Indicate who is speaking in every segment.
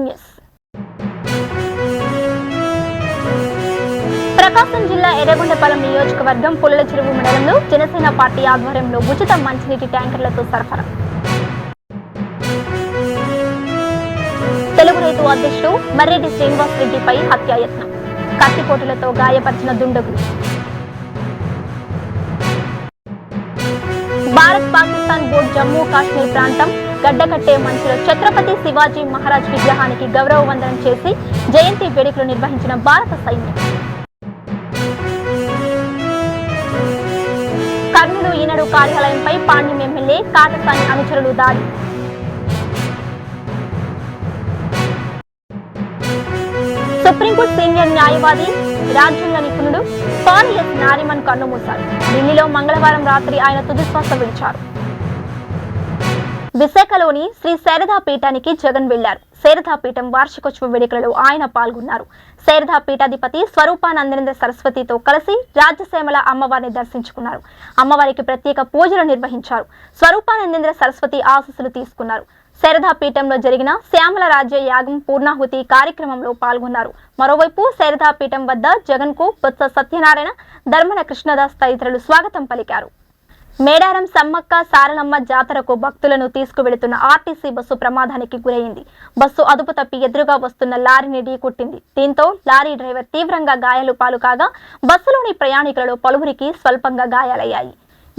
Speaker 1: News. ప్రకాశం జిల్లా ఎర్రగొండపాలెం నియోజకవర్గం పుల్లల చెరువు మండలంలో జనసేన పార్టీ ఆధ్వర్యంలో ఉచిత మంచినీటి ట్యాంకర్లతో సరఫరా. తెలుగు రైతు అధ్యక్షుడు మర్రెడ్డి శ్రీనివాస్ రెడ్డిపై హత్యాయత్నం, కత్తిపోటులతో గాయపరిచిన దుండగులు. భారత్ పాకిస్తాన్ బోర్డు జమ్మూ కాశ్మీర్ ప్రాంతం గడ్డకట్టే మంచులో ఛత్రపతి శివాజీ మహారాజ్ విగ్రహానికి గౌరవ వందనం చేసి జయంతి వేడుకలు నిర్వహించిన భారత సైన్యం. కర్నూలు ఈనాడు కార్యాలయంపై పాణ్యం ఎమ్మెల్యే కాటసాని అనుచరులు దాడి. సుప్రీంకోర్టు సీనియర్ న్యాయవాది రాజ్యాంగ నిపుణుడు పాల్ ఎస్ నారిమన్ కన్నుమూశారు. ఢిల్లీలో మంగళవారం రాత్రి ఆయన తుదిశ్వాస విడిచారు. విశాఖలోని శ్రీ శారదా పీఠానికి జగన్ వెళ్లారు. శారదా పీఠం వార్షికోత్సవ వేడుకలలో ఆయన పాల్గొన్నారు. శారదా పీఠాధిపతి స్వరూపానందేంద్ర సరస్వతితో కలిసి రాజ్యసేమల అమ్మవారిని దర్శించుకున్నారు. అమ్మవారికి ప్రత్యేక పూజలు నిర్వహించారు. స్వరూపానందేంద్ర సరస్వతి ఆశీస్సులు తీసుకున్నారు. శారదా పీఠంలో జరిగిన శ్యామల రాజ్య యాగం పూర్ణాహుతి కార్యక్రమంలో పాల్గొన్నారు. మరోవైపు శారదా పీఠం వద్ద జగన్ కు బొత్స సత్యనారాయణ, ధర్మన కృష్ణదాస్ తదితరులు స్వాగతం పలికారు. మేడారం సమ్మక్క సారలమ్మ జాతరకు భక్తులను తీసుకువెళుతున్న ఆర్టీసీ బస్సు ప్రమాదానికి గురైంది. బస్సు అదుపు తప్పి ఎదురుగా వస్తున్న లారీని ఢీకొట్టింది. దీంతో లారీ డ్రైవర్ తీవ్రంగా గాయాలు పాలు కాగా బస్సులోని ప్రయాణికులలో పలువురికి స్వల్పంగా గాయాలయ్యాయి.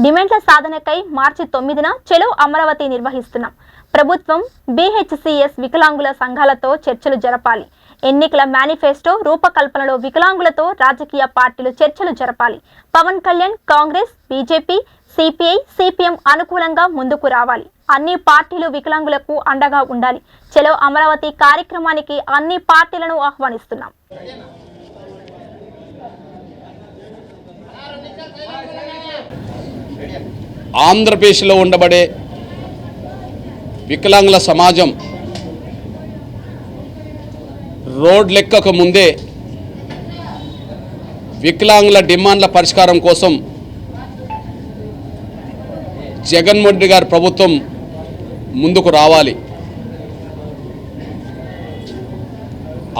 Speaker 1: డిమాండ్ల సాధనకై మార్చి 9న చెలో అమరావతి నిర్వహిస్తున్నాం. ప్రభుత్వం BHCS వికలాంగుల సంఘాలతో చర్చలు జరపాలి. ఎన్నికల మేనిఫెస్టో రూపకల్పనలో వికలాంగులతో రాజకీయ పార్టీలు చర్చలు జరపాలి. Pawan Kalyan, Congress, BJP, CPI, CPM అనుకూలంగా ముందుకు రావాలి. అన్ని పార్టీలు వికలాంగులకు అండగా ఉండాలి. చెలో అమరావతి కార్యక్రమానికి అన్ని పార్టీలను ఆహ్వానిస్తున్నాం.
Speaker 2: ఆంధ్రప్రదేశ్లో ఉండబడే వికలాంగుల సమాజం రోడ్లెక్కక ముందే వికలాంగుల డిమాండ్ల పరిష్కారం కోసం జగన్మోహన్ రెడ్డి గారి ప్రభుత్వం ముందుకు రావాలి.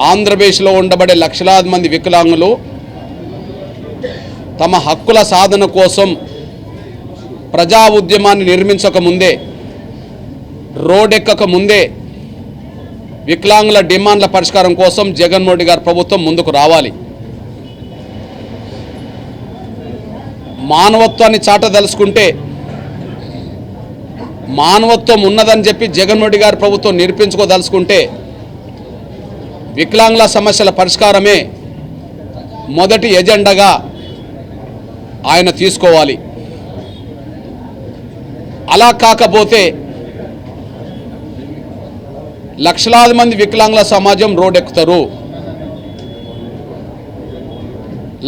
Speaker 2: ఆంధ్రప్రదేశ్లో ఉండబడే లక్షలాది మంది వికలాంగులు తమ హక్కుల సాధన కోసం ప్రజా ఉద్యమాన్ని నిర్మించక ముందే, రోడ్డెక్కక ముందే వికలాంగుల డిమాండ్ల పరిష్కారం కోసం జగన్మోహన్ రెడ్డి గారి ప్రభుత్వం ముందుకు రావాలి. మానవత్వాన్ని చాటదలుచుకుంటే, మానవత్వం ఉన్నదని చెప్పి జగన్మోహన్ రెడ్డి గారి ప్రభుత్వం నిరూపించుకోదలుచుకుంటే వికలాంగుల సమస్యల పరిష్కారమే మొదటి ఎజెండాగా ఆయన తీసుకోవాలి. అలా కాకపోతే లక్షలాది మంది వికలాంగుల సమాజం రోడ్డెక్కుతారు.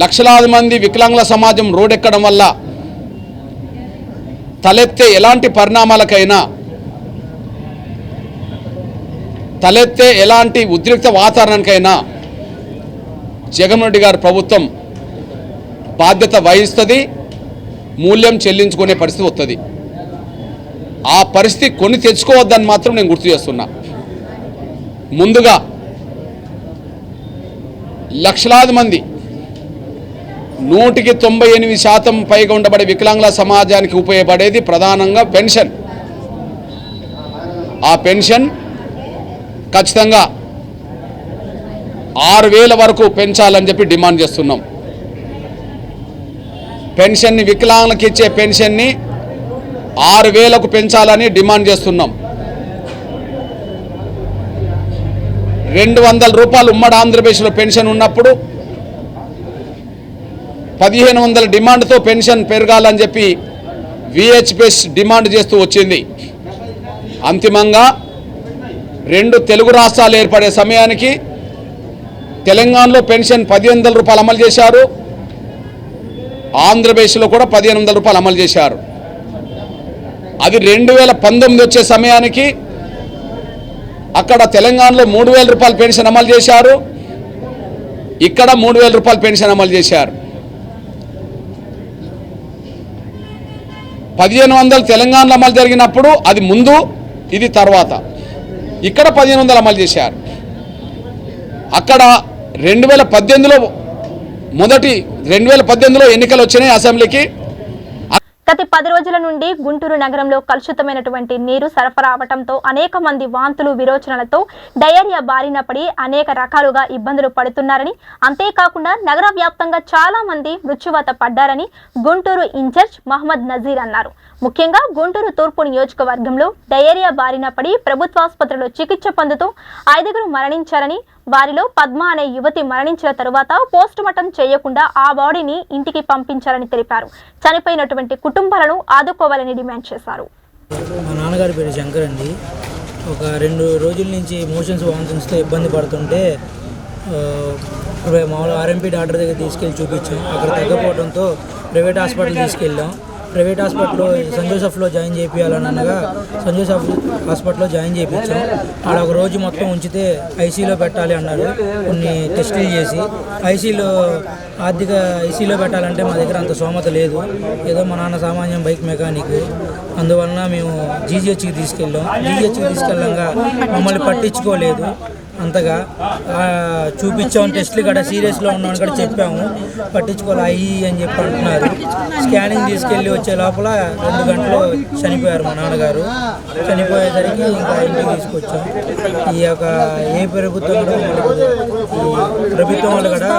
Speaker 2: లక్షలాది మంది వికలాంగుల సమాజం రోడ్డెక్కడం వల్ల తలెత్తే ఎలాంటి పరిణామాలకైనా, తలెత్తే ఎలాంటి ఉద్రిక్త వాతావరణానికైనా జగన్మోహన్ రెడ్డి గారి ప్రభుత్వం బాధ్యత వహిస్తుంది, మూల్యం చెల్లించుకునే పరిస్థితి వస్తుంది. ఆ పరిస్థితి కొని తెచ్చుకోవద్దని మాత్రం నేను గుర్తు చేస్తున్నా. ముందుగా లక్షలాది మంది 98% పైగా ఉండబడే వికలాంగుల సమాజానికి ఉపయోగపడేది ప్రధానంగా పెన్షన్. ఆ పెన్షన్ ఖచ్చితంగా 6,000 వరకు పెంచాలని చెప్పి డిమాండ్ చేస్తున్నాం. పెన్షన్ని, వికలాంగులకు ఇచ్చే పెన్షన్ని 6,000కు పెంచాలని డిమాండ్ చేస్తున్నాం. 200 రూపాయలు ఉమ్మడి ఆంధ్రప్రదేశ్లో పెన్షన్ ఉన్నప్పుడు 1,500 డిమాండ్తో పెన్షన్ పెరగాలని చెప్పి VHPS డిమాండ్ చేస్తూ వచ్చింది. అంతిమంగా 2 తెలుగు రాష్ట్రాలు ఏర్పడే సమయానికి తెలంగాణలో పెన్షన్ 1,500 రూపాయలు అమలు చేశారు, ఆంధ్రప్రదేశ్లో కూడా 1,500 రూపాయలు అమలు చేశారు. అది 2019 వచ్చే సమయానికి అక్కడ తెలంగాణలో 3,000 రూపాయల పెన్షన్ అమలు చేశారు, ఇక్కడ 3,000 రూపాయల పెన్షన్ అమలు చేశారు. 1,500 తెలంగాణలో అమలు జరిగినప్పుడు అది ముందు, ఇది తర్వాత. ఇక్కడ 1,500 అమలు చేశారు. అక్కడ 2018లో 2018లో ఎన్నికలు వచ్చినాయి అసెంబ్లీకి.
Speaker 1: గత 10 రోజుల నుండి గుంటూరు నగరంలో కలుషితమైనటువంటి నీరు సరఫరా అవటంతో అనేక మంది వాంతులు విరోచనలతో డయేరియా బారిన పడి అనేక రకాలుగా ఇబ్బందులు పడుతున్నారని, అంతేకాకుండా నగర వ్యాప్తంగా చాలా మంది మృత్యువాత పడ్డారని గుంటూరు ఇన్ఛార్జ్ మహమ్మద్ నజీర్ అన్నారు. ముఖ్యంగా గుంటూరు తూర్పు నియోజకవర్గంలో డయేరియా బారిన పడి ప్రభుత్వాసుపత్రిలో చికిత్స పొందుతూ 5గురు మరణించారని, వారిలో పద్మ అనే యువతి మరణించిన తరువాత పోస్టుమార్టం చేయకుండా ఆ బాడీని ఇంటికి పంపించారని తెలిపారు. చనిపోయినటువంటి కుటుంబాలను ఆదుకోవాలని డిమాండ్ చేశారు.
Speaker 3: మా నాన్నగారి పేరు శంకర్ అండి. ఒక 2 రోజుల నుంచి మోషన్స్ వామిటింగ్స్తో ఇబ్బంది పడుతుంటే మామూలు ఆర్ఎంపీ డాక్టర్ దగ్గర తీసుకెళ్ళి చూపించాం. అక్కడ తగ్గపోవడంతో ప్రైవేట్ హాస్పిటల్ తీసుకెళ్ళాం. ప్రైవేట్ హాస్పిటల్లో సెయింట్ జోసెఫ్లో జాయిన్ చేయించాలని అనగా సెయింట్ జోసెఫ్ హాస్పిటల్లో జాయిన్ చేయించాం. ఆడ ఒక రోజు మొత్తం ఉంచితే ఐసీలో పెట్టాలి అన్నారు. కొన్ని టెస్టులు చేసి ఐసీలో పెట్టాలంటే మా దగ్గర అంత స్తోమత లేదు. ఏదో మా నాన్న సామాన్యం బైక్ మెకానిక్, అందువలన మేము జీజీహెచ్కి తీసుకెళ్ళాం. జీజీహెచ్కి తీసుకెళ్ళంగా మమ్మల్ని పట్టించుకోలేదు అంతగా. చూపించాం, టెస్టులు కూడా సీరియస్లో ఉన్నామని కూడా చెప్పాము, పట్టించుకోవాలి అయ్యి అని చెప్పి అంటున్నారు. స్కానింగ్ తీసుకెళ్ళి వచ్చే లోపల 2 గంటలు చనిపోయారు మా నాన్నగారు. చనిపోయేసరికి ఇంకా ఇంటికి తీసుకొచ్చాం. ఈ యొక్క ఏ ప్రభుత్వం కూడా ఈ ప్రభుత్వం వాళ్ళు కూడా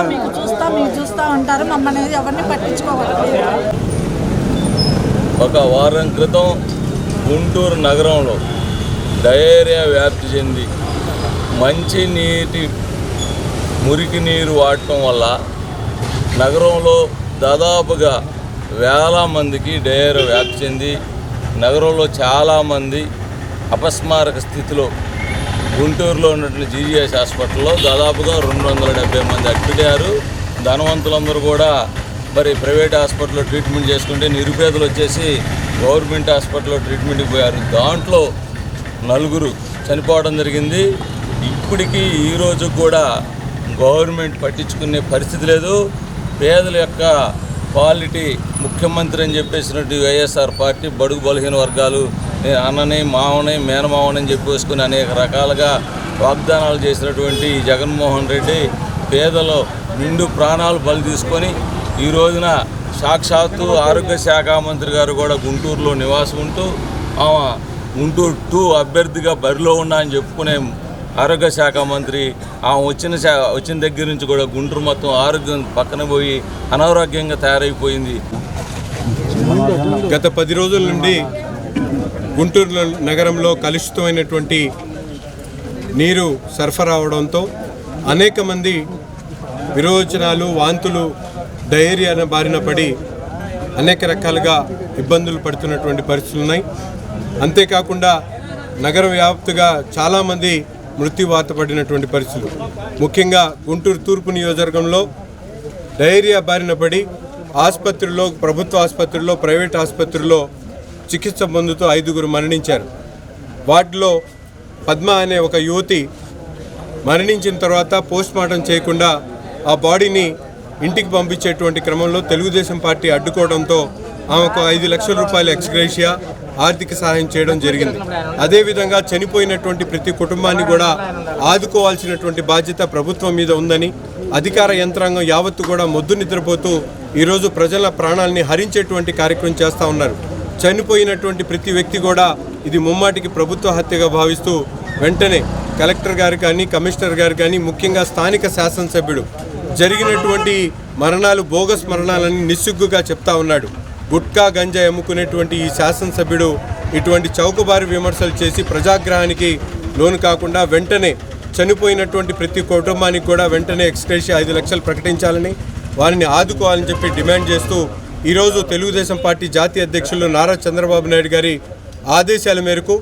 Speaker 4: చూస్తూ ఉంటారు, మమ్మల్ని ఎవరిని పట్టించుకోవాలి.
Speaker 5: ఒక వారం క్రితం గుంటూరు నగరంలో డయేరియా వ్యాప్తి చెంది మురికి నీరు వాడటం వల్ల నగరంలో దాదాపుగా వేల మందికి డయేరియా వ్యాప్తి చెంది నగరంలో చాలామంది అపస్మారక స్థితిలో గుంటూరులో ఉన్నటువంటి జీజీహెచ్ హాస్పిటల్లో దాదాపుగా 270 మంది అడ్మిట్ అయ్యారు. ధనవంతులందరూ కూడా మరి ప్రైవేట్ హాస్పిటల్లో ట్రీట్మెంట్ చేసుకుంటే నిరుపేదలు వచ్చేసి గవర్నమెంట్ హాస్పిటల్లో ట్రీట్మెంట్కి పోయారు. దాంట్లో 4 చనిపోవడం జరిగింది. ఇప్పటికీ ఈరోజు కూడా గవర్నమెంట్ పట్టించుకునే పరిస్థితి లేదు. పేదల యొక్క క్వాలిటీ ముఖ్యమంత్రి అని చెప్పేసినట్టు వైఎస్ఆర్ పార్టీ బడుగు బలహీన వర్గాలు అన్నని మావని మేనమావని చెప్పేసుకుని అనేక రకాలుగా వాగ్దానాలు చేసినటువంటి జగన్మోహన్ రెడ్డి పేదలు నిండు ప్రాణాలు బలి తీసుకొని ఈ రోజున సాక్షాత్తు ఆరోగ్య శాఖ మంత్రి గారు కూడా గుంటూరులో నివాసం ఉంటూ గుంటూరు 2 అభ్యర్థిగా బరిలో ఉన్నా అని చెప్పుకునే ఆరోగ్య శాఖ మంత్రి వచ్చిన దగ్గర నుంచి కూడా గుంటూరు మొత్తం ఆరోగ్యం పక్కన పోయి అనారోగ్యంగా తయారైపోయింది.
Speaker 6: గత 10 రోజుల నుండి గుంటూరు నగరంలో కలుషితమైనటువంటి నీరు సరఫరా అవడంతో అనేక మంది విరోచనాలు, వాంతులు, డయేరియా బారిన పడి అనేక రకాలుగా ఇబ్బందులు పడుతున్నటువంటి పరిస్థితులు ఉన్నాయి. అంతేకాకుండా నగర వ్యాప్తంగా చాలామంది మృత్యువాత పడినటువంటి పరిస్థితులు. ముఖ్యంగా గుంటూరు తూర్పు నియోజకవర్గంలో డయేరియా బారిన పడి ఆసుపత్రుల్లో, ప్రభుత్వ ఆసుపత్రుల్లో, ప్రైవేట్ ఆసుపత్రుల్లో చికిత్స పొందుతూ 5గురు మరణించారు. వాటిలో పద్మ అనే ఒక యువతి మరణించిన తర్వాత పోస్ట్మార్టం చేయకుండా ఆ బాడీని ఇంటికి పంపించేటువంటి క్రమంలో తెలుగుదేశం పార్టీ అడ్డుకోవడంతో ఆమెకు 5 లక్షల రూపాయల ఎక్స్గ్రేషియా ఆర్థిక సహాయం చేయడం జరిగింది. అదేవిధంగా చనిపోయినటువంటి ప్రతి కుటుంబాన్ని కూడా ఆదుకోవాల్సినటువంటి బాధ్యత ప్రభుత్వం మీద ఉందని అధికార యంత్రాంగం యావత్తు కూడా మొద్దు నిద్రపోతూ ఈరోజు ప్రజల ప్రాణాలని హరించేటువంటి కార్యక్రమం చేస్తూ ఉన్నారు. చనిపోయినటువంటి ప్రతి వ్యక్తి కూడా ఇది ముమ్మాటికి ప్రభుత్వ హత్యగా భావిస్తూ వెంటనే కలెక్టర్ గారు కానీ, కమిషనర్ గారు కానీ, ముఖ్యంగా స్థానిక శాసనసభ్యుడు జరిగినటువంటి మరణాలు బోగస్ మరణాలని నిస్సిగ్గుగా చెప్తా ఉన్నాడు. గుట్కా గంజా అమ్ముకునేటువంటి ఈ శాసనసభ్యుడు ఇటువంటి చౌకబారి విమర్శలు చేసి ప్రజాగ్రహానికి లోను కాకుండా వెంటనే చనిపోయినటువంటి ప్రతి కుటుంబానికి కూడా వెంటనే ఎక్స్గ్రేషియా 5 లక్షలు ప్రకటించాలని, వారిని ఆదుకోవాలని చెప్పి డిమాండ్ చేస్తూ ఈరోజు తెలుగుదేశం పార్టీ జాతీయ అధ్యక్షులు నారా చంద్రబాబు నాయుడు గారి ఆదేశాల మేరకు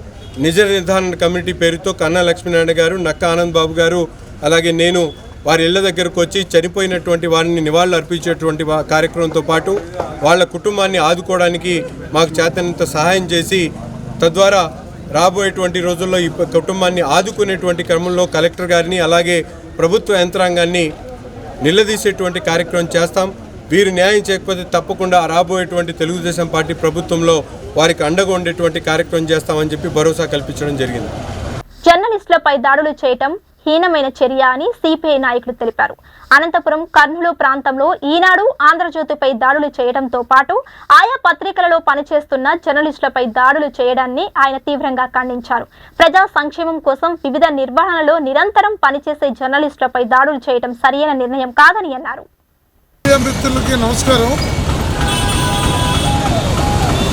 Speaker 6: నిజ నిర్ధారణ కమిటీ పేరుతో కన్నా లక్ష్మీనారాయణ గారు, నక్కా ఆనంద్ బాబు గారు, అలాగే నేను వారి ఇళ్ల దగ్గరకు వచ్చి చనిపోయినటువంటి వారిని నివాళులు అర్పించేటువంటి కార్యక్రమంతో పాటు వాళ్ళ కుటుంబాన్ని ఆదుకోవడానికి మాకు చేతనంత సహాయం చేసి తద్వారా రాబోయేటువంటి రోజుల్లో ఈ కుటుంబాన్ని ఆదుకునేటువంటి క్రమంలో కలెక్టర్ గారిని అలాగే ప్రభుత్వ యంత్రాంగాన్ని నిలదీసేటువంటి కార్యక్రమం చేస్తాం. వీరు న్యాయం చేయకపోతే తప్పకుండా రాబోయేటువంటి తెలుగుదేశం పార్టీ ప్రభుత్వంలో వారికి అండగా ఉండేటువంటి కార్యక్రమం చేస్తామని చెప్పి భరోసా కల్పించడం జరిగింది.
Speaker 1: జర్నలిస్టులపై దాడులు చేయటం, హీనమైన చర్య అని సిపిఐ నాయకులు తెలిపారు. అనంతపురం, కర్నూలు ప్రాంతంలో ఈనాడు, ఆంధ్రజ్యోతిపై దాడులు చేయడంతో పాటు ఆయా పత్రికలలో పనిచేస్తున్న జర్నలిస్టులపై దాడులు చేయడాన్ని ఆయన తీవ్రంగా ఖండించారు. ప్రజా సంక్షేమం కోసం వివిధ నిర్వహణలో నిరంతరం పనిచేసే జర్నలిస్టులపై దాడులు చేయడం సరియైన నిర్ణయం కాదని అన్నారు.
Speaker 7: మిత్రులకి నమస్కారం.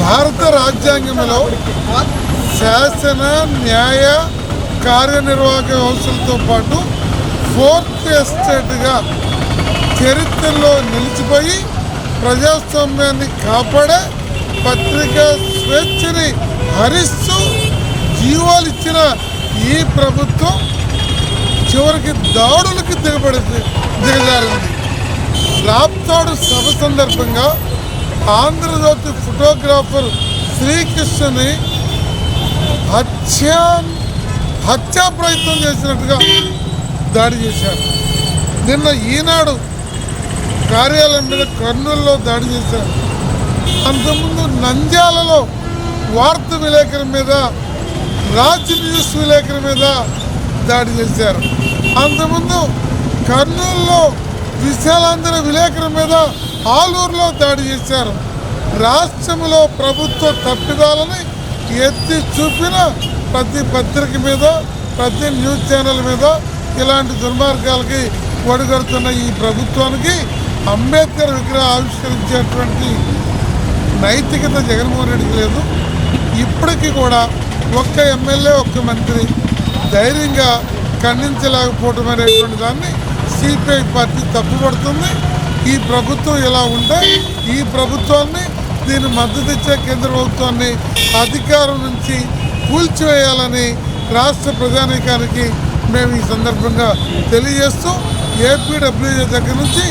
Speaker 7: భారత రాజ్యాంగంలో శాసన, న్యాయ, కార్యనిర్వాహక వ్యవస్థలతో పాటు ఫోర్త్ ఎస్టేట్గా చరిత్రలో నిలిచిపోయి ప్రజాస్వామ్యాన్ని కాపాడే పత్రికా స్వేచ్ఛని హరిస్తూ జీవాలు ఇచ్చిన ఈ ప్రభుత్వం చివరికి దాడులకి దిగజారింది. రాప్తాడు సభ సందర్భంగా ఆంధ్రజ్యోతి ఫోటోగ్రాఫర్ శ్రీకృష్ణని హత్యా ప్రయత్నం చేసినట్టుగా దాడి చేశారు. నిన్న ఈనాడు కార్యాలయం మీద కర్నూలులో దాడి చేశారు. అంతకుముందు నంద్యాలలో వార్త విలేకరుల మీద, రాజ్ న్యూస్ విలేకరుల మీద దాడి చేశారు. అంతకుముందు కర్నూలులో విశాలాంధ్ర విలేకరుల మీద, ఆలూరులో దాడి చేశారు. రాష్ట్రంలో ప్రభుత్వ తప్పిదాలని ఎత్తి చూపిన ప్రతి పత్రిక మీద, ప్రతి న్యూస్ ఛానల్ మీద ఇలాంటి దుర్మార్గాలకి ఒడిగడుతున్న ఈ ప్రభుత్వానికి అంబేద్కర్ విగ్రహం ఆవిష్కరించేటువంటి నైతికత జగన్మోహన్ రెడ్డికి లేదు. ఇప్పటికీ కూడా ఒక్క ఎమ్మెల్యే, ఒక్క మంత్రి ధైర్యంగా ఖండించలేకపోవడం అనేటువంటి దాన్ని సిపిఐ పార్టీ తప్పుపడుతుంది. ఈ ప్రభుత్వం ఇలా ఉంటే ఈ ప్రభుత్వాన్ని, దీన్ని మద్దతు ఇచ్చే కేంద్ర ప్రభుత్వాన్ని అధికారం నుంచి కూల్చివేయాలని రాష్ట్ర ప్రజానీకానికి మేము ఈ సందర్భంగా తెలియజేస్తూ ఏపీడబ్ల్యూజే దగ్గర నుంచి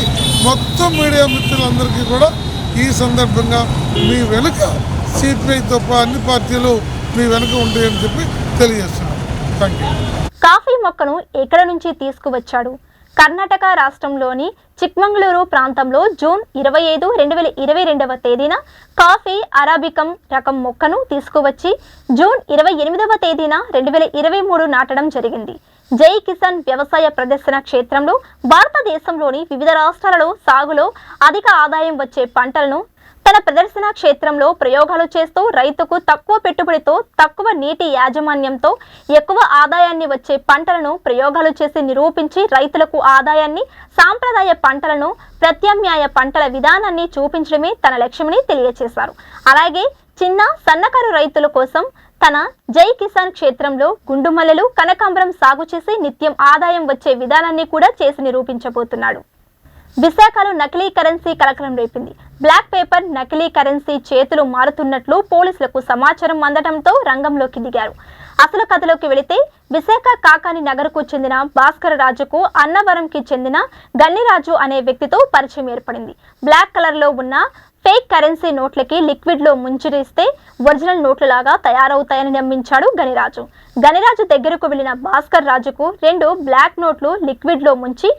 Speaker 7: మొత్తం మీడియా మిత్రులందరికీ కూడా ఈ సందర్భంగా మీ వెనుక సిపిఐ తప్ప అన్ని పార్టీలు మీ వెనుక ఉంటాయని చెప్పి తెలియజేస్తున్నాం. Thank you.
Speaker 1: కాఫీ మొక్కను ఎక్కడ నుంచి తీసుకువచ్చాడు? కర్ణాటక రాష్ట్రంలోని చిక్మంగళూరు ప్రాంతంలో జూన్ 25, 2022వ తేదీన కాఫీ అరాబికం రకం మొక్కను తీసుకువచ్చి జూన్ 28వ తేదీన 2023 నాటడం జరిగింది. జై కిసాన్ వ్యవసాయ ప్రదర్శన క్షేత్రంలో భారతదేశంలోని వివిధ రాష్ట్రాలలో సాగులో అధిక ఆదాయం వచ్చే పంటలను తన ప్రదర్శన క్షేత్రంలో ప్రయోగాలు చేస్తూ రైతుకు తక్కువ పెట్టుబడితో, తక్కువ నీటి యాజమాన్యంతో ఎక్కువ ఆదాయాన్ని వచ్చే పంటలను ప్రయోగాలు చేసి నిరూపించి రైతులకు ఆదాయాన్ని, సాంప్రదాయ పంటలను, ప్రత్యామ్నాయ పంటల విధానాన్ని చూపించడమే తన లక్ష్యమని తెలియజేశారు. అలాగే చిన్న, సన్నకారు రైతుల కోసం తన జై కిసాన్ క్షేత్రంలో గుండుమల్లెలు, కనకాంబరం సాగు చేసి నిత్యం ఆదాయం వచ్చే విధానాన్ని కూడా చేసి నిరూపించబోతున్నాడు. విశాఖలో నకిలీ కరెన్సీ కలకలం రేపింది. బ్లాక్ పేపర్, నకిలీ కరెన్సీ చేతులు మారుతున్నట్లు పోలీసులకు సమాచారం అందడంతో రంగంలోకి దిగారు. అసలు కథలోకి వెళితే విశాఖ కాకాని నగర్కు చెందిన భాస్కర్ రాజుకు అన్నవరంకి చెందిన గన్నిరాజు అనే వ్యక్తితో పరిచయం ఏర్పడింది. బ్లాక్ కలర్లో ఉన్న fake currency నోట్లకి లిక్విడ్లో ముంచిరిస్తే original నోట్లలాగా తయారవుతాయని నమ్మించాడు Ganiraju. Ganiraju దగ్గరకు వెళ్లిన భాస్కర్ రాజుకు 2 బ్లాక్ నోట్లు లిక్విడ్లో ముంచి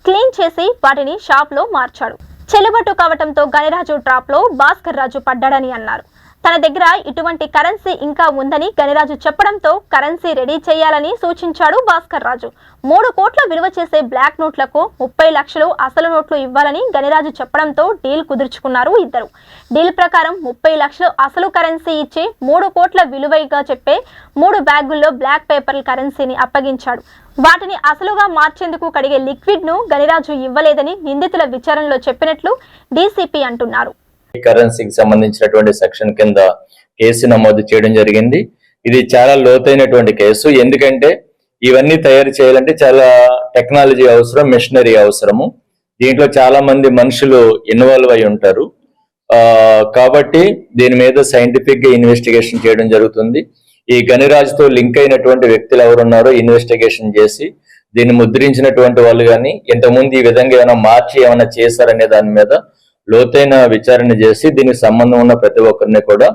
Speaker 1: క్లీన్ చేసి వాటిని షాప్లో మార్చాడు. చెల్లుబాటు కావడంతో గనిరాజు ట్రాప్లో భాస్కర్ రాజు పడ్డాడని అన్నారు. తన దగ్గర ఇటువంటి కరెన్సీ ఇంకా ఉందని గనిరాజు చెప్పడంతో కరెన్సీ రెడీ చేయాలని సూచించాడు భాస్కర్ రాజు. 3 కోట్ల విలువ చేసే బ్లాక్ నోట్లకు 30 లక్షలు అసలు నోట్లు ఇవ్వాలని గనిరాజు చెప్పడంతో డీల్ కుదుర్చుకున్నారు ఇద్దరు. డీల్ ప్రకారం 30 లక్షలు అసలు కరెన్సీ ఇచ్చి 3 కోట్ల విలువైగా చెప్పే 3 బ్యాగుల్లో బ్లాక్ పేపర్ కరెన్సీని అప్పగించాడు. వాటిని అసలుగా మార్చేందుకు కడిగే లిక్విడ్ ను గనిరాజు ఇవ్వలేదని నిందితుల విచారణలో చెప్పినట్లు డీసీపీ అంటున్నారు.
Speaker 8: కరెన్సీకి సంబంధించినటువంటి సెక్షన్ కింద కేసు నమోదు చేయడం జరిగింది. ఇది చాలా లోతైనటువంటి కేసు. ఎందుకంటే ఇవన్నీ తయారు చేయాలంటే చాలా టెక్నాలజీ అవసరం, మెషినరీ అవసరము. దీంట్లో చాలా మంది మనుషులు ఇన్వాల్వ్ అయి ఉంటారు. కాబట్టి దీని మీద సైంటిఫిక్ గా ఇన్వెస్టిగేషన్ చేయడం జరుగుతుంది. ఈ గనిరాజుతో లింక్ అయినటువంటి వ్యక్తులు ఎవరున్నారో ఇన్వెస్టిగేషన్ చేసి దీన్ని ముద్రించినటువంటి వాళ్ళు కానీ ఇంతకుముందు ఈ విధంగా ఏమైనా మార్చి ఏమైనా చేశారనే దాని మీద లోతైన విచారణ చేసి దీనికి సంబంధం ఉన్న ప్రతి ఒక్కరిని కూడా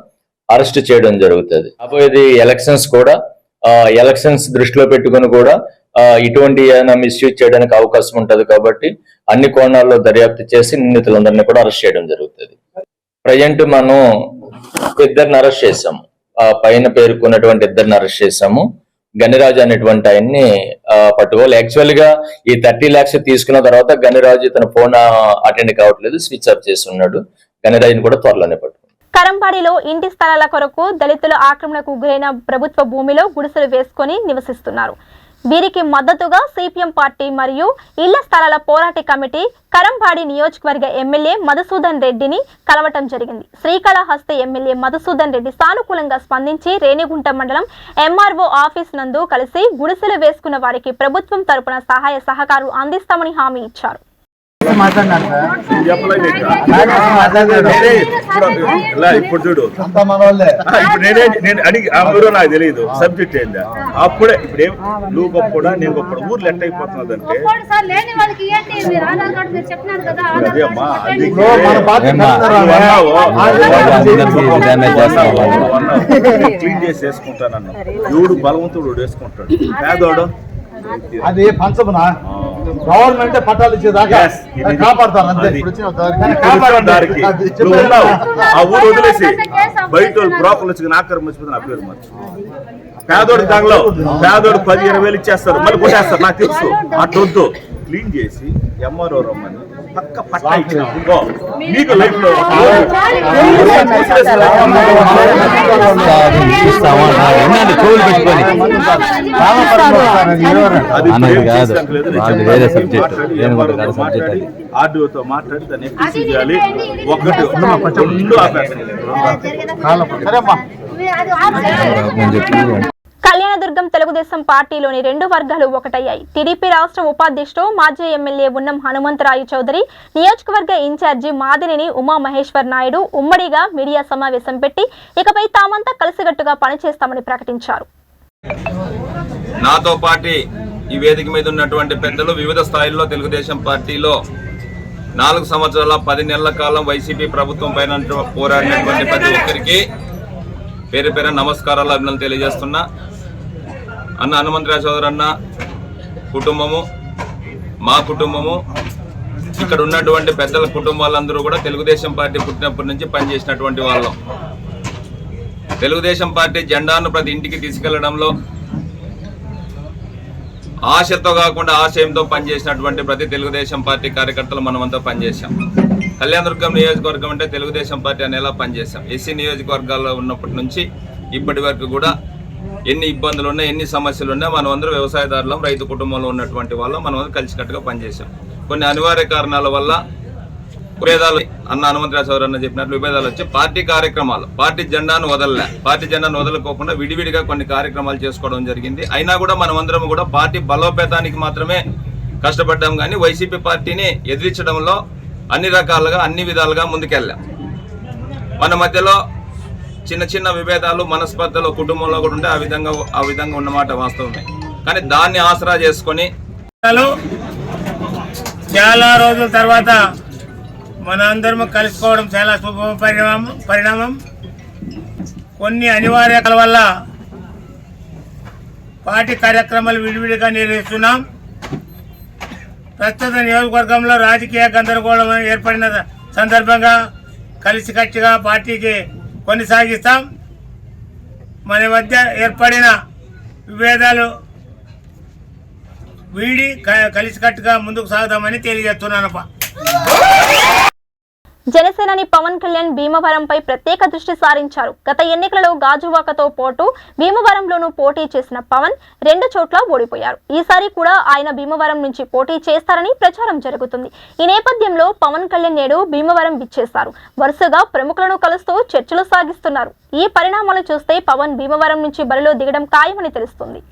Speaker 8: అరెస్ట్ చేయడం జరుగుతుంది. అపోయేది ఎలక్షన్స్ కూడా, ఎలక్షన్స్ దృష్టిలో పెట్టుకుని కూడా ఇటువంటి ఏమైనా మిస్యూజ్ చేయడానికి అవకాశం ఉంటుంది. కాబట్టి అన్ని కోణాల్లో దర్యాప్తు చేసి నిందితులందరినీ కూడా అరెస్ట్ చేయడం జరుగుతుంది. ప్రజెంట్ మనం 2 అరెస్ట్ చేశాము. పైన పేర్కొన్నటువంటి 2 అరెస్ట్ చేశాము. గనిరాజు అనేటువంటి ఆయన్ని పట్టుకోవాలి. యాక్చువల్ గా ఈ 30 lakhs తీసుకున్న తర్వాత గనిరాజు తన ఫోన్ అటెండ్ కావట్లేదు, స్విచ్ ఆఫ్ చేసి ఉన్నాడు. గనిరాజుని కూడా త్వరలోనే పట్టుకోవాలి.
Speaker 1: కరంపాడిలో ఇంటి స్థలాల కొరకు దళితుల ఆక్రమణకు గురైన ప్రభుత్వ భూమిలో గుడిసెలు వేసుకొని నివసిస్తున్నారు. వీరికి మద్దతుగా సిపిఎం పార్టీ మరియు ఇళ్ల స్థలాల పోరాట కమిటీ కరంపాడి నియోజకవర్గ ఎమ్మెల్యే మధుసూదన్ రెడ్డిని కలవటం జరిగింది. శ్రీకాళహస్తి ఎమ్మెల్యే మధుసూదన్ రెడ్డి సానుకూలంగా స్పందించి రేణిగుంట మండలం ఎంఆర్ఓ ఆఫీస్ నందు కలిసి గుడిసెలు వేసుకున్న వారికి ప్రభుత్వం తరపున సహాయ సహకారాలు అందిస్తామని హామీ ఇచ్చారు.
Speaker 9: ఇప్పుడు చూడు, ఇప్పుడు నేను అడిగి నాకు తెలియదు సబ్జెక్ట్ ఏందా. అప్పుడే ఇప్పుడేం నువ్వు గొప్ప నేను గొప్ప ఊర్లు ఎట్ట అయిపోతున్నదంటే క్లీన్ చేసి వేసుకుంటానన్న ఎవడు బలవంతుడు వేసుకుంటాడు, పేదోడు
Speaker 10: అది పంచమునా గవర్నమెంట్ పట్టాలు ఇచ్చేదాకా కాపాడతాను అంతే.
Speaker 9: ఆ ఊరు వదిలేసి బయట బ్రోకర్లు వచ్చి ఆక్రమించిపోతే నా పేరు మార్చి పేదోడి దానిలో పేదోడు 10-20 ఇచ్చేస్తారు, మళ్ళీ కొట్టేస్తారు. నాకు తెలుసు అటొద్దు. క్లీన్ చేసి ఎంఆర్ఓ రమ్మని పక్క పట్టా ఇచ్చినా మీకు లైఫ్ లో ఆర్డీఓతో మాట్లాడి దాన్ని ఎక్కిసి చేయాలి. ఒకటి 2
Speaker 1: కళ్యాణదుర్గం తెలుగుదేశం పార్టీలోని 2 వర్గాలు ఒకటయ్యాయి. టీడీపీ రాష్ట్ర ఉపాధ్యక్షుడు మాజీ ఎమ్మెల్యే ఉన్నం హనుమంతరాయ చౌదరి, నియోజకవర్గ ఇన్ఛార్జి మాదినేని ఉమా మహేశ్వర్ నాయుడు ఉమ్మడిగా మీడియా సమావేశం పెట్టి ఇకపై తామంతా కలిసికట్టుగా పనిచేస్తామని ప్రకటించారు.
Speaker 5: నాతో పాటు ఈ వేదిక మీద ఉన్నటువంటి పెద్దలు, వివిధ స్థాయిల్లో తెలుగుదేశం పార్టీలో 4 సంవత్సరాల 10 నెలల కాలం వైసీపీ ప్రభుత్వం పైన పోరాడినటువంటి ప్రతి ఒక్కరికి పేరు పేరు నమస్కారాలు, అభినందనలు తెలియజేస్తున్నా. అన్న హనుమంతరాయ చౌదరి అన్న కుటుంబము, మా కుటుంబము, ఇక్కడ ఉన్నటువంటి పెద్దల కుటుంబాలందరూ కూడా తెలుగుదేశం పార్టీ పుట్టినప్పటి నుంచి పనిచేసినటువంటి వాళ్ళం. తెలుగుదేశం పార్టీ జెండాను ప్రతి ఇంటికి తీసుకెళ్లడంలో ఆశతో కాకుండా ఆశయంతో పనిచేసినటువంటి ప్రతి తెలుగుదేశం పార్టీ కార్యకర్తలు మనమంతా పనిచేశాం. కళ్యాణదుర్గం నియోజకవర్గం అంటే తెలుగుదేశం పార్టీ అనేలా పనిచేశాం. ఎస్సీ నియోజకవర్గాల్లో ఉన్నప్పటి నుంచి ఇప్పటి వరకు కూడా ఎన్ని ఇబ్బందులు ఉన్నా, ఎన్ని సమస్యలు ఉన్నా మనం అందరూ వ్యవసాయదారులం, రైతు కుటుంబంలో ఉన్నటువంటి వాళ్ళం, మనం అందరూ కలిసికట్టుగా పనిచేశాం. కొన్ని అనివార్య కారణాల వల్ల విభేదాలు, అన్న హనుమంతరాయ చౌదరి అన్న చెప్పినట్లు విభేదాలు వచ్చి పార్టీ కార్యక్రమాలు, పార్టీ జెండాను వదలకోకుండా విడివిడిగా కొన్ని కార్యక్రమాలు చేసుకోవడం జరిగింది. అయినా కూడా మనమందరం కూడా పార్టీ బలోపేతానికి మాత్రమే కష్టపడ్డాం, కానీ వైసీపీ పార్టీని ఎదిరించడంలో అన్ని రకాలుగా అన్ని విధాలుగా ముందుకెళ్ళాం. మన మధ్యలో చిన్న చిన్న విభేదాలు, మనస్పర్ధలు కుటుంబంలో కూడా ఉంటే ఆ విధంగా ఉన్నమాట వాస్తవమే. కానీ దాన్ని ఆసరా చేసుకొని
Speaker 11: చాలా రోజుల తర్వాత మన అందరం కలుసుకోవడం చాలా శుభ పరిణామం. కొన్ని అనివార్యతల వల్ల పార్టీ కార్యక్రమాలు విడివిడిగా నిర్వహిస్తున్నాం. ప్రస్తుత నియోజకవర్గంలో రాజకీయ గందరగోళం ఏర్పడిన సందర్భంగా కలిసికట్టుగా పార్టీకి కొనసాగిస్తాం. మన మధ్య ఏర్పడిన విభేదాలు వీడి కలిసికట్టుగా ముందుకు సాగుదామని తెలియజేస్తున్నానప్ప.
Speaker 1: జనసేనాని పవన్ కళ్యాణ్ భీమవరంపై ప్రత్యేక దృష్టి సారించారు. గత ఎన్నికలలో గాజువాకతో పాటు భీమవరంలోనూ పోటీ చేసిన పవన్ 2 చోట్ల ఓడిపోయారు. ఈసారి కూడా ఆయన భీమవరం నుంచి పోటీ చేస్తారని ప్రచారం జరుగుతుంది. ఈ నేపథ్యంలో పవన్ కళ్యాణ్ నేడు భీమవరం విచ్చేశారు. వరుసగా ప్రముఖులను కలుస్తూ చర్చలు సాగిస్తున్నారు. ఈ పరిణామాలు చూస్తే పవన్ భీమవరం నుంచి బరిలో దిగడం ఖాయమని తెలుస్తుంది.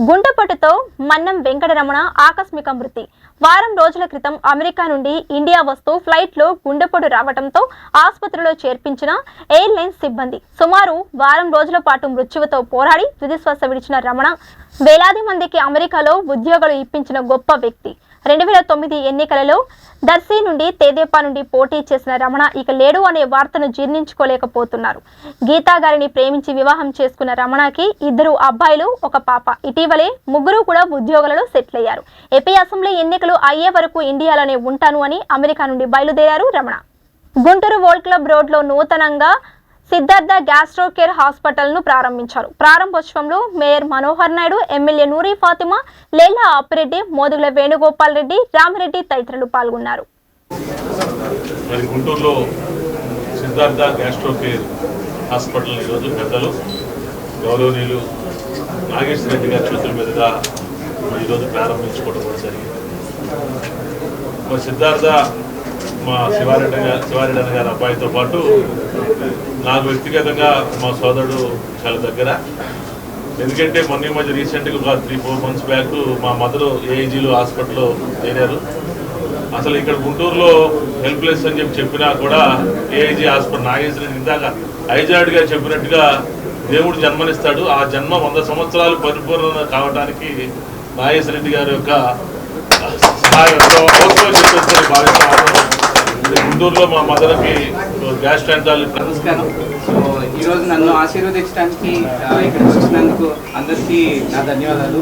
Speaker 1: గుంటపట్టుతో మన్నం వెంకటరమణ ఆకస్మిక మృతి. వారం రోజుల క్రితం అమెరికా నుండి ఇండియా వస్తూ ఫ్లైట్లో గుండెపోటు రావడంతో ఆసుపత్రిలో చేర్పించిన ఎయిర్లైన్స్ సిబ్బంది సుమారు వారం రోజుల పాటు మృత్యువుతో పోరాడి తుదిశ్వాస విడిచిన రమణ వేలాది మందికి అమెరికాలో ఉద్యోగాలు ఇప్పించిన గొప్ప వ్యక్తి. 2009 ఎన్నికలలో దర్శి నుండి తెదేపా నుండి పోటీ చేసిన రమణ ఇక లేడు అనే వార్తను జీర్ణించుకోలేకపోతున్నారు. గీతా గారిని ప్రేమించి వివాహం చేసుకున్న రమణకి 2 అబ్బాయిలు, 1 పాప. ఇటీవలే 3 కూడా ఉద్యోగాలలో సెటిల్ అయ్యారు. ఏపీ అసెంబ్లీ ఎన్నికలు అయ్యే వరకు ఇండియాలోనే ఉంటాను అని అమెరికా నుండి బయలుదేరారు రమణ. గుంటూరు వరల్డ్ క్లబ్ రోడ్లో నూతనంగా సిద్ధార్థ గ్యాస్ట్రో కేర్ హాస్పిటల్ ను ప్రారంభించారు. ప్రారంభోత్సవంలో మేయర్ మనోహర్ నాయుడు, ఎమ్మెల్యే నూరి ఫాతిమా, లేలా అప్పిరెడ్డి, మోదుగుల వేణుగోపాల్ రెడ్డి, రామిరెడ్డి తదితరులు పాల్గొన్నారు.
Speaker 12: గుంటూరులో సిద్ధార్థ గ్యాస్ట్రో కేర్ హాస్పిటల్ ఈరోజు పెద్దలు గౌరవనీయులు నాగేశ్వర రెడ్డి గారి చేతుల మీదుగా ఈరోజు ప్రారంభించుకోవడం కూడా జరిగింది. మరి సిద్ధార్థ మా శివారెడ్డి గారి అబ్బాయితో పాటు నాకు వ్యక్తిగతంగా మా సోదరుడు చాలా దగ్గర. ఎందుకంటే మొన్న మధ్య రీసెంట్గా ఒక 3-4 months బ్యాక్ మా మదరు ఏఐజీలో హాస్పిటల్లో చేరారు. అసలు ఇక్కడ గుంటూరులో హెల్ప్లెస్ అని చెప్పినా కూడా ఏఐజీ హాస్పిటల్ నాగేశ్వర ఇందాక ఐజాడ్గా చెప్పినట్టుగా దేవుడు జన్మనిస్తాడు. ఆ జన్మ 100 సంవత్సరాలు పరిపూర్ణ కావడానికి నాగేశ్వర రెడ్డి గారి యొక్క సహాయంతో భావిస్తాను. గుంటూరులో మా మదర్కి గ్యాస్ట్రాంటాలజీ.
Speaker 13: నమస్కారం. సో ఈరోజు నన్ను ఆశీర్వదించడానికి ఇక్కడికి వచ్చినందుకు అందరికీ నా ధన్యవాదాలు.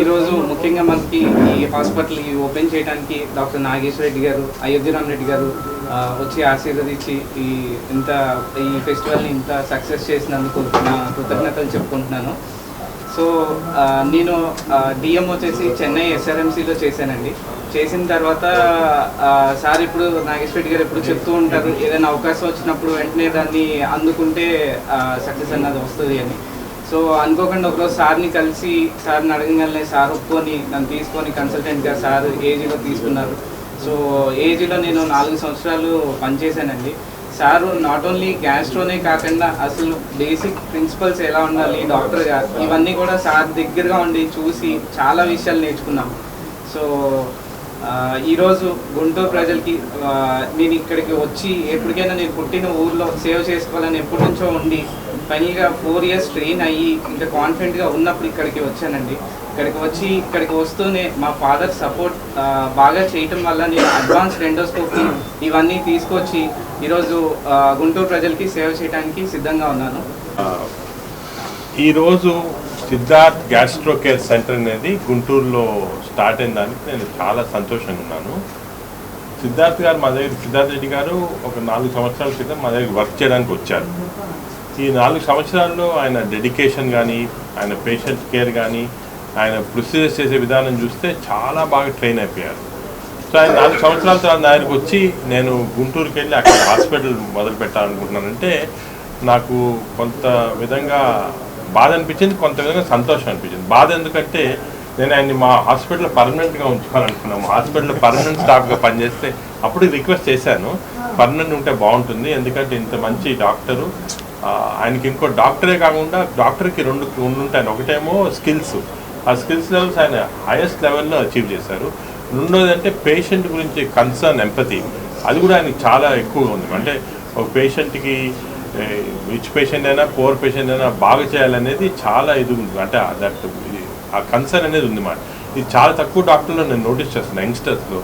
Speaker 13: ఈరోజు ముఖ్యంగా మనకి ఈ హాస్పిటల్ ఓపెన్ చేయడానికి డాక్టర్ నాగేశ్వర రెడ్డి గారు, అయోధ్యరామ్ రెడ్డి గారు వచ్చి ఆశీర్వదించి ఈ ఫెస్టివల్ని ఇంత సక్సెస్ చేసినందుకు నా కృతజ్ఞతలు చెప్పుకుంటున్నాను. సో నేను డిఎం వచ్చేసి చెన్నై SRMCలో చేశానండి. చేసిన తర్వాత సార్ ఇప్పుడు నాగేశ్వర రెడ్డి గారు ఎప్పుడు చెప్తూ ఉంటారు, ఏదైనా అవకాశం వచ్చినప్పుడు వెంటనే దాన్ని అందుకుంటే సక్సెస్ అన్నది వస్తుంది అని. సో అనుకోకుండా ఒకరోజు సార్ని కలిసి సార్ని అడగగానే సార్ ఒప్పుకొని నన్ను తీసుకొని కన్సల్టెంట్గా సార్ ఏజీలో తీసుకున్నారు. సో ఏజీలో నేను 4 సంవత్సరాలు పనిచేశానండి. సారు నాట్ ఓన్లీ గ్యాస్ట్రోనే కాకుండా అసలు బేసిక్ ప్రిన్సిపల్స్ ఎలా ఉండాలి డాక్టర్గా, ఇవన్నీ కూడా సార్ దగ్గరగా ఉండి చూసి చాలా విషయాలు నేర్చుకున్నాము. సో ఈరోజు గుంటూరు ప్రజలకి నేను ఇక్కడికి వచ్చి ఎప్పటికైనా నేను పుట్టిన ఊర్లో సేవ చేసుకోవాలని ఎప్పటి నుంచో ఉండి ఫైనల్గా 4 years ట్రైన్ అయ్యి ఇంకా కాన్ఫిడెంట్గా ఉన్నప్పుడు ఇక్కడికి వచ్చానండి. ఇక్కడికి వస్తూనే మా ఫాదర్ సపోర్ట్ బాగా చేయటం వల్ల నేను అడ్వాన్స్డ్ ఎండోస్కోపీ ఇవన్నీ తీసుకొచ్చి ఈరోజు గుంటూరు ప్రజలకి సేవ చేయడానికి సిద్ధంగా ఉన్నాను.
Speaker 12: ఈరోజు సిద్ధార్థ్ గ్యాస్ట్రో కేర్ సెంటర్ అనేది గుంటూరులో స్టార్ట్ అయిన దానికి నేను చాలా సంతోషంగా ఉన్నాను. సిద్ధార్థ్ రెడ్డి గారు ఒక 4 సంవత్సరాల క్రితం మా దగ్గర వర్క్ చేయడానికి వచ్చారు. ఈ 4 సంవత్సరాల్లో ఆయన డెడికేషన్ కానీ, ఆయన పేషెంట్ కేర్ కానీ, ఆయన ప్రొసీజర్స్ చేసే విధానం చూస్తే చాలా బాగా ట్రైన్ అయిపోయారు. సో ఆయన 4 సంవత్సరాల తర్వాత నా దగ్గరికి వచ్చి నేను గుంటూరుకి వెళ్ళి అక్కడ హాస్పిటల్ మొదలు పెట్టాలనుకుంటున్నానంటే నాకు కొంత విధంగా బాధ అనిపించింది, కొంత విధంగా సంతోషం అనిపించింది. బాధ ఎందుకంటే నేను ఆయన్ని మా హాస్పిటల్లో పర్మనెంట్గా ఉంచుకోవాలనుకున్నాము. హాస్పిటల్లో పర్మనెంట్ స్టాఫ్గా పనిచేస్తే అప్పుడు రిక్వెస్ట్ చేశాను, పర్మనెంట్ ఉంటే బాగుంటుంది, ఎందుకంటే ఇంత మంచి డాక్టరు, ఆయనకి ఇంకో డాక్టరే కాకుండా డాక్టర్కి 2 ఉంటాయి. ఒకటేమో స్కిల్స్, ఆ స్కిల్స్ లెవెల్స్ ఆయన హైయెస్ట్ లెవెల్లో అచీవ్ చేశారు. రెండోది అంటే పేషెంట్ గురించి కన్సర్న్, ఎంపతి, అది కూడా ఆయనకి చాలా ఎక్కువగా ఉంది. అంటే ఒక పేషెంట్కి రిచ్ పేషెంట్ అయినా పూర్ పేషెంట్ అయినా బాగా చేయాలనేది చాలా ఇది ఉంది. అంటే ఆ కన్సర్న్ అనేది ఉంది మాట. ఇది చాలా తక్కువ డాక్టర్లో నేను నోటీస్ చేస్తున్నాను, యంగ్స్టర్స్లో.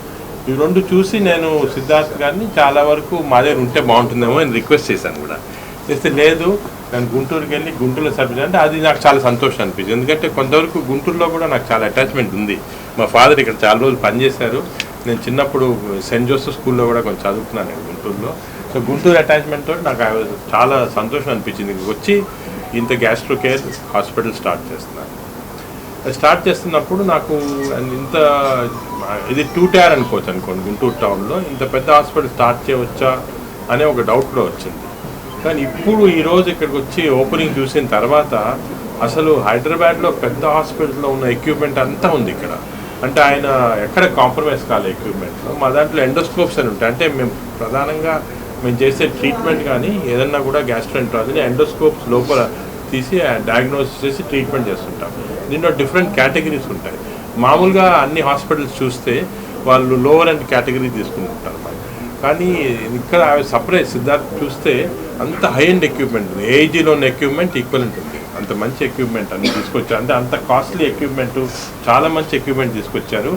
Speaker 12: ఈ 2 చూసి నేను సిద్ధార్థ్ గారిని చాలా వరకు మా దగ్గర ఉంటే బాగుంటుందేమో అని రిక్వెస్ట్ చేశాను కూడా. చేస్తే లేదు, నేను గుంటూరుకి వెళ్ళి గుంటూరులో సర్వీస్ అంటే అది నాకు చాలా సంతోషం అనిపించింది. ఎందుకంటే కొంతవరకు గుంటూరులో కూడా నాకు చాలా అటాచ్మెంట్ ఉంది. మా ఫాదర్ ఇక్కడ చాలా రోజులు పనిచేశారు. నేను చిన్నప్పుడు సెయింట్ జోసెఫ్ స్కూల్లో కూడా కొంచెం చదువుకున్నాను నేను గుంటూరులో. సో గుంటూరు అటాచ్మెంట్ తోటి నాకు చాలా సంతోషం అనిపించింది. వచ్చి ఇంత గ్యాస్ట్రో కేర్ హాస్పిటల్ స్టార్ట్ చేస్తున్నాను. స్టార్ట్ చేస్తున్నప్పుడు నాకు ఇది 2 tier అనుకోండి, గుంటూరు టౌన్లో ఇంత పెద్ద హాస్పిటల్ స్టార్ట్ చేయవచ్చా అనే ఒక డౌట్ కూడా వచ్చింది. కానీ ఇప్పుడు ఈరోజు ఇక్కడికి వచ్చి ఓపెనింగ్ చూసిన తర్వాత అసలు హైదరాబాద్లో పెద్ద హాస్పిటల్లో ఉన్న ఎక్విప్మెంట్ అంతా ఉంది ఇక్కడ. అంటే ఆయన ఎక్కడ కాంప్రమైజ్ కాలే ఎక్విప్మెంట్లో. మా దాంట్లో ఎండోస్కోప్స్ అని ఉంటాయి. అంటే మేము చేసే ట్రీట్మెంట్ కానీ ఏదన్నా కూడా గ్యాస్ట్రోఎంట్రాలజీ ఎండోస్కోప్స్ లోపల తీసి డయాగ్నోసిస్ చేసి ట్రీట్మెంట్ చేస్తుంటాం. దీంట్లో డిఫరెంట్ కేటగిరీస్ ఉంటాయి. మామూలుగా అన్ని హాస్పిటల్స్ చూస్తే వాళ్ళు లోవర్ అండ్ కేటగిరీ తీసుకుంటుంటారు. కానీ ఇక్కడ సపరేట్ సిద్ధార్థ్ చూస్తే అంత హై అండ్ ఎక్విప్మెంట్ ఉంది. ఏఐజీలో ఉన్న ఎక్విప్మెంట్ ఈక్వలెంట్ ఉంది. అంత మంచి ఎక్విప్మెంట్ అన్ని తీసుకొచ్చారు. అంటే అంత కాస్ట్లీ ఎక్విప్మెంట్, చాలా మంచి ఎక్విప్మెంట్ తీసుకొచ్చారు.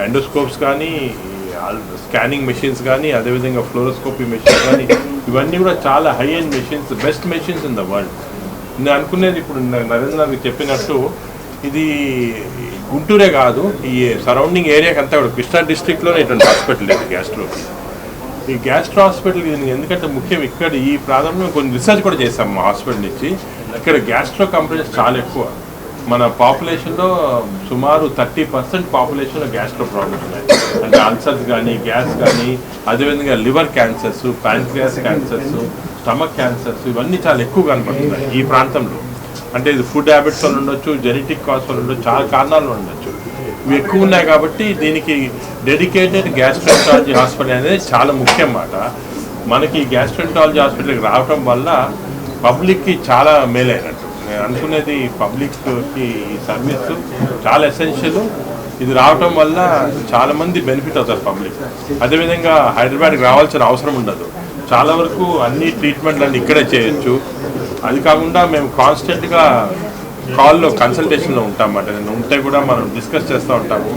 Speaker 12: ఎండోస్కోప్స్ కానీ, స్కానింగ్ మెషిన్స్ కానీ, అదేవిధంగా ఫ్లోరోస్కోపీ మెషిన్స్ కానీ, ఇవన్నీ కూడా చాలా high and machines, best machines in the world. నేను అనుకునేది ఇప్పుడు నరేంద్ర గారికి చెప్పినట్టు ఇది గుంటూరే కాదు, ఈ సరౌండింగ్ ఏరియాకి అంతా కూడా కృష్ణా డిస్ట్రిక్ట్లోనే ఇటువంటి హాస్పిటల్ లేదు గ్యాస్ట్రోకి. ఈ గ్యాస్ట్రో హాస్పిటల్ ఎందుకంటే ముఖ్యం ఇక్కడ ఈ ప్రాంతంలో కొన్ని రీసెర్చ్ కూడా చేశాం మా హాస్పిటల్ నుంచి. ఇక్కడ గ్యాస్ట్రో కంప్లైంట్స్ చాలా ఎక్కువ. మన పాపులేషన్లో సుమారు 30% పాపులేషన్లో గ్యాస్ట్రో ప్రాబ్లమ్స్ ఉన్నాయి. అంటే అల్సర్స్ కానీ, గ్యాస్ కానీ, అదేవిధంగా liver cancers, pancreas cancers, stomach cancers ఇవన్నీ చాలా ఎక్కువ కనపడుతున్నాయి ఈ ప్రాంతంలో. అంటే ఇది ఫుడ్ హ్యాబిట్స్ వల్ల ఉండొచ్చు, జెనెటిక్ కాజ్ వల్ల ఉండొచ్చు, చాలా కారణాలు ఉండొచ్చు. ఇవి ఎక్కువ ఉన్నాయి కాబట్టి దీనికి డెడికేటెడ్ గ్యాస్ట్రోంటాలజీ హాస్పిటల్ అనేది చాలా ముఖ్యం మాట. మనకి గ్యాస్ట్రోంటాలజీ హాస్పిటల్కి రావడం వల్ల పబ్లిక్కి చాలా మేలైనట్టు. నేను అనుకునేది పబ్లిక్కి ఈ సర్వీస్ చాలా ఎసెన్షియల్. ఇది రావటం వల్ల చాలామంది బెనిఫిట్ అవుతారు పబ్లిక్. అదేవిధంగా హైదరాబాద్కి రావాల్సిన అవసరం ఉండదు. చాలా వరకు అన్ని ట్రీట్మెంట్లన్నీ ఇక్కడే చేయొచ్చు. అది కాకుండా మేము కాన్స్టెంట్గా కాల్లో కన్సల్టేషన్లో ఉంటామన్నమాట. నేను ఉంటే కూడా మనం డిస్కస్ చేస్తూ ఉంటాము.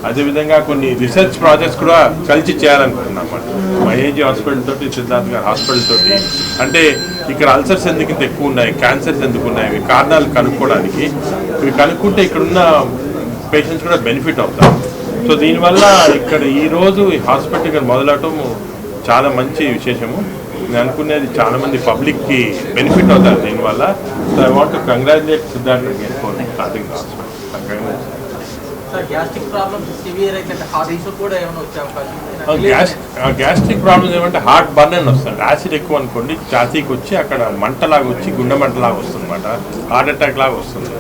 Speaker 12: అదేవిధంగా కొన్ని రీసెర్చ్ ప్రాజెక్ట్స్ కూడా కలిసి చేయాలనుకుంటున్నాం అన్నమాట. మా ఏజీ హాస్పిటల్ తోటి, సిద్ధార్థ్ గారి హాస్పిటల్ తోటి. అంటే ఇక్కడ అల్సర్స్ ఎందుకు ఇంత ఎక్కువ ఉన్నాయి, క్యాన్సర్స్ ఎందుకు ఉన్నాయి, ఇవి కారణాలు కనుక్కోవడానికి. ఇవి కనుక్కుంటే ఇక్కడున్న పేషెంట్స్ కూడా బెనిఫిట్ అవుతారు. సో దీనివల్ల ఇక్కడ ఈరోజు ఈ హాస్పిటల్ ఇక్కడ మొదలవటం చాలా మంచి విశేషము. నేను అనుకునేది చాలా మంది పబ్లిక్కి బెనిఫిట్ అవుతారు దీనివల్ల. So I want to congratulate Siddharth again for starting gastric problems ఏమంటే హార్ట్ బర్న్ అని వస్తుంది. యాసిడ్ ఎక్కువ అనుకోండి, ఛాతీకి వచ్చి అక్కడ మంటలాగా వచ్చి గుండె మంటలాగా వస్తుంది అనమాట. హార్ట్ అటాక్ లాగా వస్తుంది.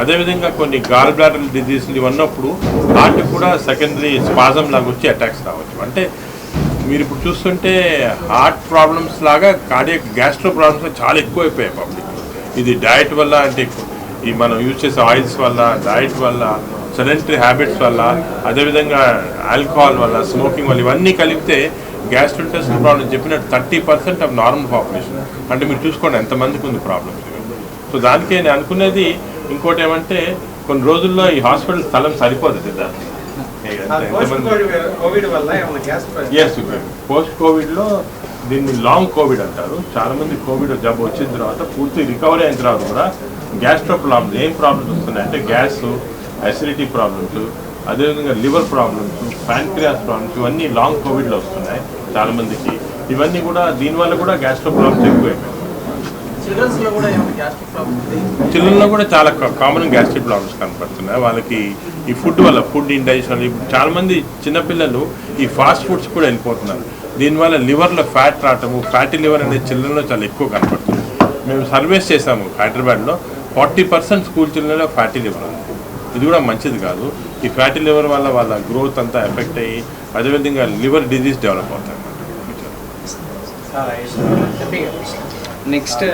Speaker 12: అదేవిధంగా కొన్ని గాల్ బ్లాడర్ డిజీజ్లు ఇవన్నప్పుడు హార్ట్ కూడా సెకండరీ స్పాజం లాగా వచ్చి అటాక్స్ రావచ్చు. అంటే మీరు ఇప్పుడు చూస్తుంటే హార్ట్ ప్రాబ్లమ్స్ లాగా కార్డియాక్ గ్యాస్ట్రో ప్రాబ్లమ్స్ చాలా ఎక్కువైపోయాయి పబ్లిక్. ఇది డయట్ వల్ల, అంటే ఈ మనం యూజ్ చేసే ఆయిల్స్ వల్ల, డయట్ వల్ల, సెడెంటరీ హ్యాబిట్స్ వల్ల, అదేవిధంగా ఆల్కహాల్ వల్ల, స్మోకింగ్ వల్ల, ఇవన్నీ కలిపితే గ్యాస్ట్రోఇంటెస్టినల్ ప్రాబ్లమ్ చెప్పినట్టు 30% ఆఫ్ నార్మల్ పాపులేషన్. అంటే మీరు చూసుకోండి ఎంతమందికి ఉంది ప్రాబ్లమ్స్. సో దానికే నేను అనుకునేది ఇంకోటి ఏమంటే కొన్ని రోజుల్లో ఈ హాస్పిటల్ స్థలం సరిపోతుంది. పోస్ట్ కోవిడ్లో దీన్ని లాంగ్ కోవిడ్ అంటారు. చాలా మంది కోవిడ్ జబ్బు వచ్చిన తర్వాత పూర్తి రికవరీ అయిన తర్వాత కూడా గ్యాస్ట్రో ప్రాబ్లమ్స్ ఏం ప్రాబ్లమ్స్ వస్తున్నాయి అంటే గ్యాస్, అసిడిటీ ప్రాబ్లమ్స్, అదేవిధంగా లివర్ ప్రాబ్లమ్స్, ప్యాంక్రియాస్ ప్రాబ్లమ్స్ ఇవన్నీ లాంగ్ కోవిడ్లో వస్తున్నాయి చాలా మందికి. ఇవన్నీ కూడా దీనివల్ల కూడా గ్యాస్ట్రో ప్రాబ్లమ్స్ ఎక్కువైపోయాయి. చిల్డ్రన్లో కూడా చాలా కామన్ గ్యాస్ట్రిక్ ప్రాబ్లమ్స్ కనపడుతున్నాయి. వాళ్ళకి ఈ ఫుడ్ వల్ల, ఫుడ్ ఇండైజెషన్, ఇప్పుడు చాలామంది చిన్నపిల్లలు ఈ ఫాస్ట్ ఫుడ్స్ కూడా వెళ్ళిపోతున్నారు. దీనివల్ల లివర్లో ఫ్యాట్ రావటము, ఫ్యాటీ లివర్ అనేది చిల్డ్రన్లో చాలా ఎక్కువ కనపడుతుంది. మేము సర్వేస్ చేసాము హైదరాబాద్లో, 40% స్కూల్ చిల్డ్రన్లో ఫ్యాటీ లివర్ ఉంది. ఇది కూడా మంచిది కాదు. ఈ ఫ్యాటీ లివర్ వల్ల వాళ్ళ గ్రోత్ అంతా ఎఫెక్ట్ అయ్యి అదేవిధంగా లివర్ డిజీజ్ డెవలప్ అవుతాయి అన్నమాట.
Speaker 13: నెక్స్ట్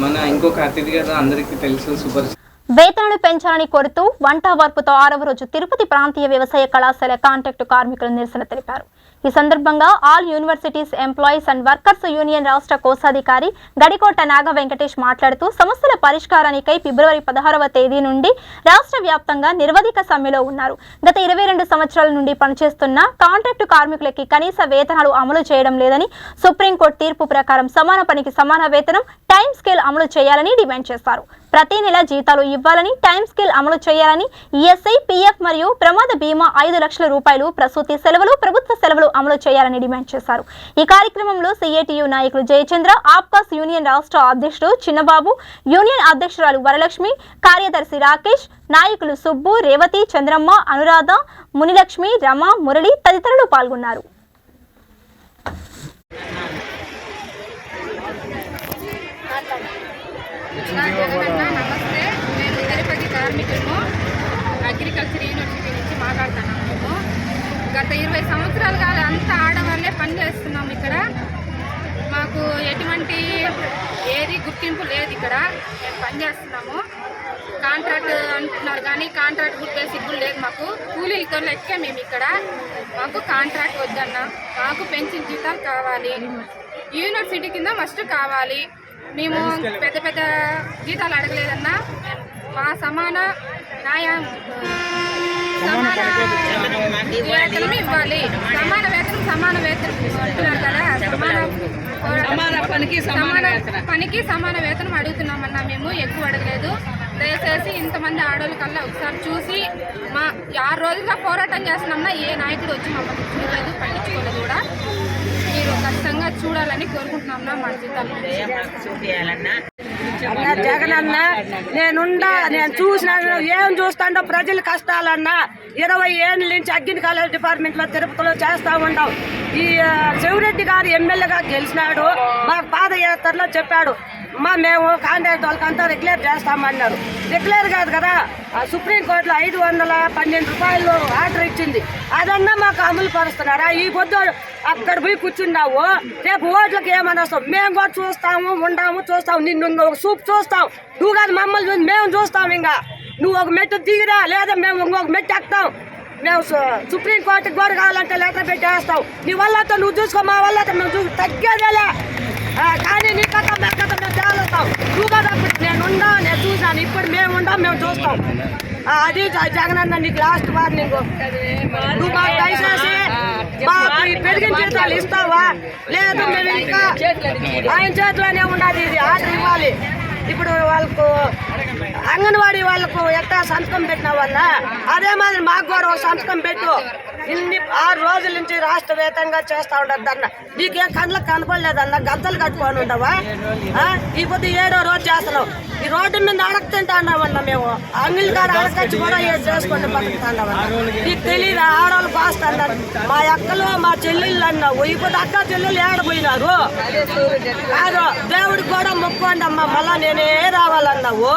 Speaker 13: మన ఇంకొక అతిథి గారు అందరికీ తెలుసు సూపర్
Speaker 1: వేతనాలు పెంచాలని కోరుతూ వంట వార్పుతో 6వ రోజు తిరుపతి ప్రాంతీయ వ్యవసాయ కళాశాల కాంట్రాక్టు కార్మికులు నిరసన తెలిపారు. ఈ సందర్భంగా all universities employees and workers union రాష్ట్ర కోశాధికారి గడికోట నాగ వెంకటేష్ మాట్లాడుతూ సమస్యల పరిష్కారానికై ఫిబ్రవరి 16వ తేదీ నుండి రాష్ట్ర వ్యాప్తంగా నిరవధిక సమ్మెలో ఉన్నారు. గత 22 సంవత్సరాల నుండి పనిచేస్తున్న కాంట్రాక్టు కార్మికులకి కనీస వేతనాలు అమలు చేయడం లేదని, సుప్రీంకోర్టు తీర్పు ప్రకారం సమాన పనికి సమాన వేతనం, టైం స్కేల్ అమలు చేయాలని డిమాండ్ చేశారు. ప్రతి నెల జీతాలు ఇవ్వాలని, టైం స్కేల్ అమలు చేయాలని, ఈఎస్ఐ, పీఎఫ్ మరియు ప్రమాద బీమా 5 లక్షల రూపాయలు, ప్రసూతి సెలవులు, ప్రభుత్వ సెలవులు అమలు చేయాలని డిమాండ్ చేశారు. ఈ కార్యక్రమంలో సిఐటియు నాయకులు జయచంద్ర, ఆప్కాస్ యూనియన్ రాష్ట్ర అధ్యక్షుడు చిన్నబాబు, యూనియన్ అధ్యక్షురాలు వరలక్ష్మి, కార్యదర్శి రాకేష్, నాయకులు సుబ్బు, రేవతి, చంద్రమ్మ, అనురాధ, మునిలక్ష్మి, రమ, మురళి తదితరులు పాల్గొన్నారు.
Speaker 14: నమస్తే, మేము తిరుపతి కార్మికులము అగ్రికల్చర్ యూనివర్సిటీ నుంచి మాట్లాడుతున్నాము. మేము గత 20 సంవత్సరాలుగా అంతా ఆడవాళ్ళే పని చేస్తున్నాము. ఇక్కడ మాకు ఎటువంటి గుర్తింపు లేదు. ఇక్కడ మేము పని చేస్తున్నాము. కాంట్రాక్ట్ అంటున్నారు కానీ కాంట్రాక్ట్ గుర్తే సిగ్గులు లేదు. మాకు కూలీలతో లెక్కే మేము ఇక్కడ. మాకు కాంట్రాక్ట్ వద్దన్నా, మాకు పెన్షన్ జీతాలు కావాలి. యూనివర్సిటీ కింద మస్ట్ కావాలి. మేము పెద్ద పెద్ద జీతాలు అడగలేదన్నా, మా సమాన న్యాయం, సమాన వేతనం ఇవ్వాలి. సమాన వేతనం సమాన వేతనం అంటున్నారు కదా, సమాన పనికి సమాన వేతనం అడుగుతున్నామన్నా. మేము ఎక్కువ అడగలేదు. దయచేసి ఇంతమంది ఆడవాళ్ళ కల్లా ఒకసారి చూసి మా 6 రోజులుగా పోరాటం చేస్తున్నామన్నా ఏ నాయకుడు వచ్చి మమ్మల్ని చూడలేదు, పట్టించుకోలేదు కూడా. మీరు చూడాలని కోరుకుంటున్నాం మా జీతాలు.
Speaker 4: అన్నా జగన్ అన్న నేను చూసినాను, ఏం చూస్తాడో ప్రజల కష్టాలన్నా. 20 ఏళ్ళ నుంచి అగ్ని కాలేజ్ డిపార్ట్మెంట్ లో తిరుపతిలో చేస్తా ఉన్నాం. ఈ శివరెడ్డి గారు ఎమ్మెల్యేగా గెలిచినాడు. మాకు పాదయాత్రలో చెప్పాడు, మేము కాంట్రాక్ట్ వాళ్ళకంతా రెగ్యులేట్ చేస్తామన్నారు. రెగ్యులర్ కాదు కదా, సుప్రీంకోర్టులో 512 రూపాయలు ఆర్డర్ ఇచ్చింది. అదన్నా మాకు అమలు పరుస్తున్నారా? ఈ పొద్దు అక్కడ పోయి కూర్చున్నావు, రేపు ఓట్లకి ఏమని వస్తాం? మేము కూడా చూస్తాము, చూస్తాము. నిన్ను ఒక సూప్ చూస్తాం, నువ్వు కాదు మమ్మల్ని చూసి మేము చూస్తాం. ఇంకా నువ్వు ఒక మెట్టు దిగిరా, లేదా మేము ఇంకొక మెట్టు ఎక్కుతాం. మేము సుప్రీంకోర్టుకి కూడా కావాలంటే లెటర్ పెట్టేస్తాం. నీ వల్లతో నువ్వు చూసుకో, మా వల్లతో మేము చూసి తగ్గేదేలే. కానీ నీ కథ మేము తేలుస్తాం. నువ్వు కదా నేను చూసాను, ఇప్పుడు మేము మేము చూస్తాం. అది జగన్ అన్న నీకు లాస్ట్ వార్నింగ్. నువ్వు మాకు దయచేసి మాకు పెరిగిన జీతాలు ఇస్తావా? లేదు మేము ఇంకా ఆయన చేతిలోనే ఉన్నది. ఇది ఆర్డర్ ఇవ్వాలి. ఇప్పుడు వాళ్ళకు అంగన్వాడీ వాళ్ళకు ఎట్లా సంతకం పెట్టినావన్నా, అదే మాదిరి మాకు కూడా ఒక సంతకం పెట్టు. 6 రోజుల నుంచి రాష్ట్ర వ్యాప్తంగా చేస్తా ఉండద్దు అన్న. నీకేం కళ్ళకు కనపడలేదన్న, గద్దలు కట్టుకొని ఉండవా? ఈ పొద్దు 7వ రోజు చేస్తున్నావు. ఈ రోడ్డు మీద అడగతింటా అన్నామన్నా. మేము అంగిల్ కాడ అడగచ్చి కూడా చేసుకుంటూ బతుకుతాన్నామన్నా. నీకు తెలియదు ఆడవాళ్ళు పాస్తున్నారు. మా అక్కలు మా చెల్లెళ్ళు అన్నావు. ఈ పొద్దు అక్క చెల్లెళ్ళు ఏడపోయినారు. కాదు, దేవుడికి కూడా మొక్కోండి అమ్మ, మళ్ళా నేనే రావాలన్నావు.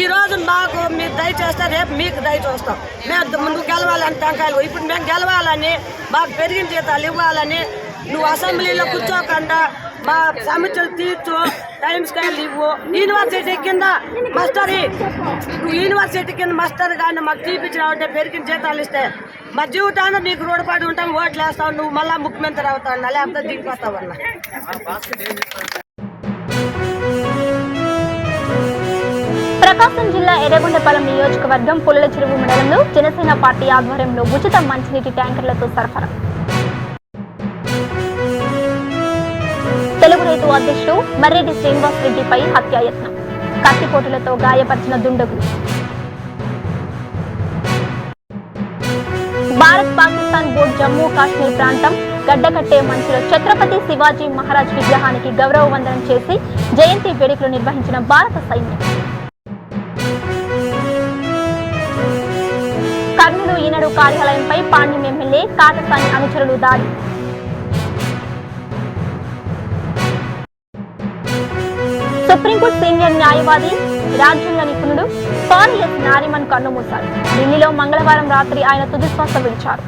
Speaker 4: ఈ రోజు మాకు మీరు దయచేస్తే రేపు మీకు దయ చూస్తాం. మేము ముందు గెలవాలని టెంకాయలు, ఇప్పుడు మేము గెలవాలని, మాకు పెరిగిన జీతాలు ఇవ్వాలని. నువ్వు అసెంబ్లీలో కూర్చోకుండా మా సమస్యలు తీర్చు, టైం స్కేల్ ఇవ్వు. యూనివర్సిటీ కింద మస్టరీ, నువ్వు యూనివర్సిటీ కింద మస్టర్ కానీ మాకు తీపించినావంటే పెరిగిన జీతాలు ఇస్తే మా జీవితాన్ని నీకు రోడ్డుపడి ఉంటాం, ఓట్లు వేస్తావు. నువ్వు మళ్ళీ ముఖ్యమంత్రి అవుతావు, లేకపోతే దిగిపోతావన్నా.
Speaker 1: ప్రకాశం జిల్లా ఎర్రగొండపాలెం నియోజకవర్గం పుల్లల చెరువు మండలంలో జనసేన పార్టీ ఆధ్వర్యంలో ఉచిత మంచినీటి ట్యాంకర్లతో సరఫరా. తెలుగు రైతు అధ్యక్షుడు మర్రెడ్డి శ్రీనివాస్ రెడ్డిపై హత్యాయత్నం, కత్తిపోటులతో గాయపరిచిన దుండగులు. భారత్ పాకిస్తాన్ బోర్డు జమ్మూ కాశ్మీర్ ప్రాంతం గడ్డకట్టే మంచులో ఛత్రపతి శివాజీ మహారాజ్ విగ్రహానికి గౌరవ వందనం చేసి జయంతి వేడుకలు నిర్వహించిన భారత సైన్యం. కర్నూలు ఈనాడు కార్యాలయంపై పాణ్యం ఎమ్మెల్యే కాటసాని అనుచరులు దాడి. సుప్రీంకోర్టు సీనియర్ న్యాయవాది రాజ్యాంగ నిపుణుడు పాల్ ఎస్ నారిమన్ కన్నుమూశారు. ఢిల్లీలో మంగళవారం రాత్రి ఆయన తుదిశ్వాస విడిచారు.